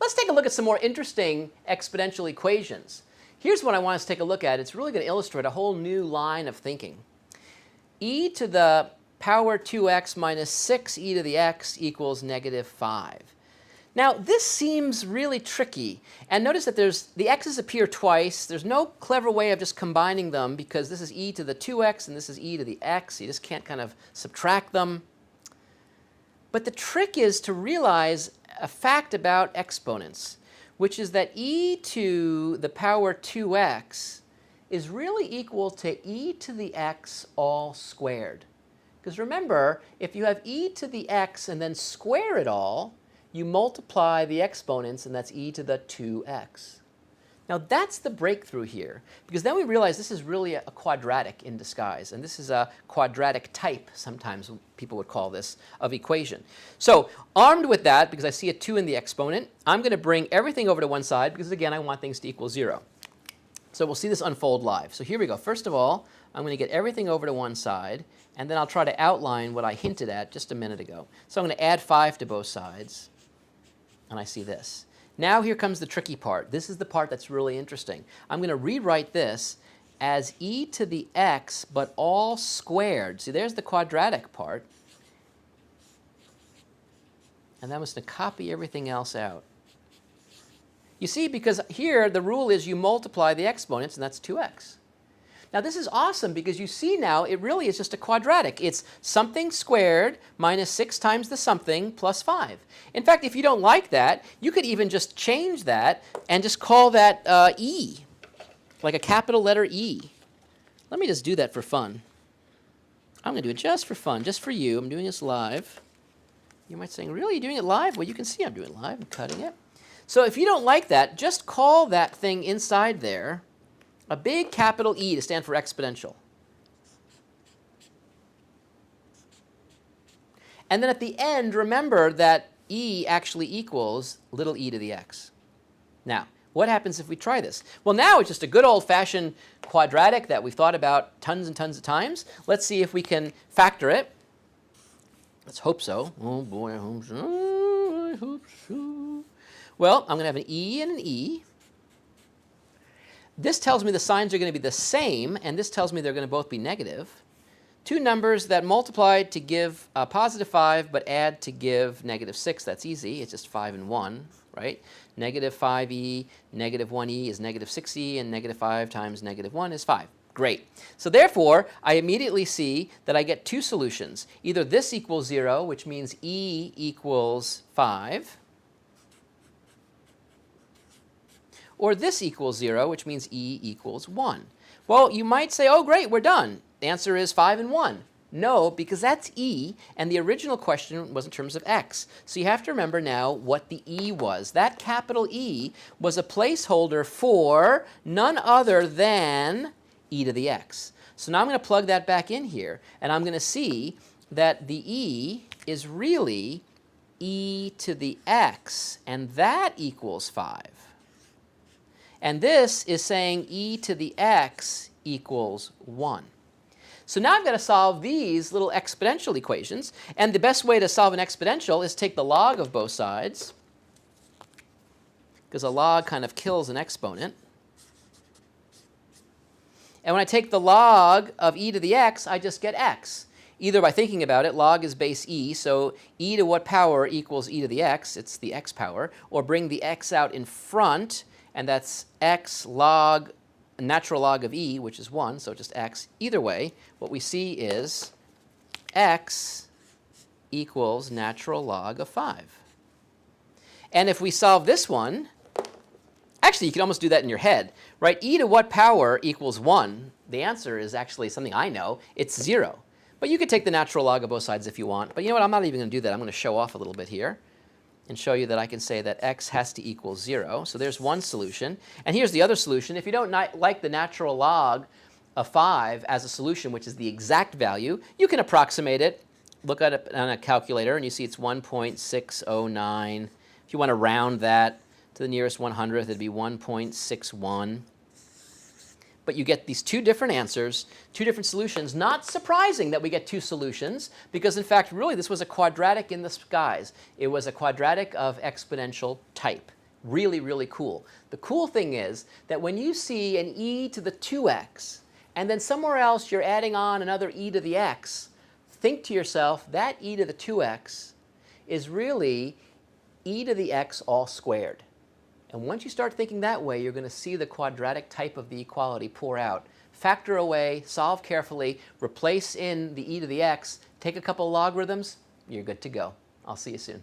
let's take a look at some more interesting exponential equations. Here's what I want us to take a look at. It's really going to illustrate a whole new line of thinking. E to the power 2x minus 6e to the x equals negative 5. Now, this seems really tricky. And notice that the x's appear twice. There's no clever way of just combining them because this is e to the 2x and this is e to the x. You just can't kind of subtract them. But the trick is to realize a fact about exponents, which is that e to the power 2x is really equal to e to the x all squared. Because remember, if you have e to the x and then square it all, you multiply the exponents, and that's e to the 2x. Now that's the breakthrough here, because then we realize this is really a quadratic in disguise, and this is a quadratic type, sometimes people would call this, of equation. So armed with that, because I see a 2 in the exponent, I'm going to bring everything over to one side, because again, I want things to equal 0. So we'll see this unfold live. So here we go. First of all, I'm going to get everything over to one side, and then I'll try to outline what I hinted at just a minute ago. So I'm going to add 5 to both sides, and I see this. Now here comes the tricky part. This is the part that's really interesting. I'm going to rewrite this as e to the x, but all squared. See, there's the quadratic part. And then I'm just going to copy everything else out. You see, because here the rule is you multiply the exponents, and that's 2x. Now this is awesome because you see now it really is just a quadratic. It's something squared minus 6 times the something plus 5. In fact, if you don't like that, you could even just change that and just call that E, like a capital letter E. Let me just do that for fun. I'm going to do it just for fun, just for you. I'm doing this live. You might say, really, you're doing it live? Well, you can see I'm doing it live. I'm cutting it. So if you don't like that, just call that thing inside there a big capital E to stand for exponential. And then at the end, remember that E actually equals little e to the x. Now, what happens if we try this? Well, now it's just a good old-fashioned quadratic that we've thought about tons and tons of times. Let's see if we can factor it. Let's hope so. Oh boy, I hope so. I hope so. Well, I'm going to have an E and an E. This tells me the signs are going to be the same, and this tells me they're going to both be negative. Two numbers that multiply to give positive 5, but add to give negative 6. That's easy. It's just 5 and 1, right? Negative 5e, negative 1e is negative 6e, and negative 5 times negative 1 is 5. Great. So therefore, I immediately see that I get two solutions. Either this equals 0, which means e equals 5, or this equals 0, which means e equals 1. Well, you might say, oh, great, we're done. The answer is 5 and 1. No, because that's e, and the original question was in terms of x. So you have to remember now what the e was. That capital E was a placeholder for none other than e to the x. So now I'm going to plug that back in here, and I'm going to see that the e is really e to the x, and that equals 5. And this is saying e to the x equals 1. So now I've got to solve these little exponential equations. And the best way to solve an exponential is take the log of both sides, because a log kind of kills an exponent. And when I take the log of e to the x, I just get x. Either by thinking about it, log is base e, so e to what power equals e to the x? It's the x power. Or bring the x out in front, and that's x log, natural log of e, which is 1, so just x. Either way, what we see is x equals natural log of 5. And if we solve this one, actually, you can almost do that in your head, right? E to what power equals 1? The answer is actually something I know. It's 0. But you could take the natural log of both sides if you want. But you know what? I'm not even going to do that. I'm going to show off a little bit here and show you that I can say that x has to equal 0. So there's one solution. And here's the other solution. If you don't like the natural log of 5 as a solution, which is the exact value, you can approximate it. Look at it on a calculator, and you see it's 1.609. If you want to round that to the nearest 100th, it'd be 1.61. But you get these two different answers, two different solutions. Not surprising that we get two solutions, because in fact, really, this was a quadratic in the skies. It was a quadratic of exponential type. Really, really cool. The cool thing is that when you see an e to the 2x, and then somewhere else you're adding on another e to the x, think to yourself, that e to the 2x is really e to the x all squared. And once you start thinking that way, you're going to see the quadratic type of the equality pour out. Factor away, solve carefully, replace in the e to the x, take a couple logarithms, you're good to go. I'll see you soon.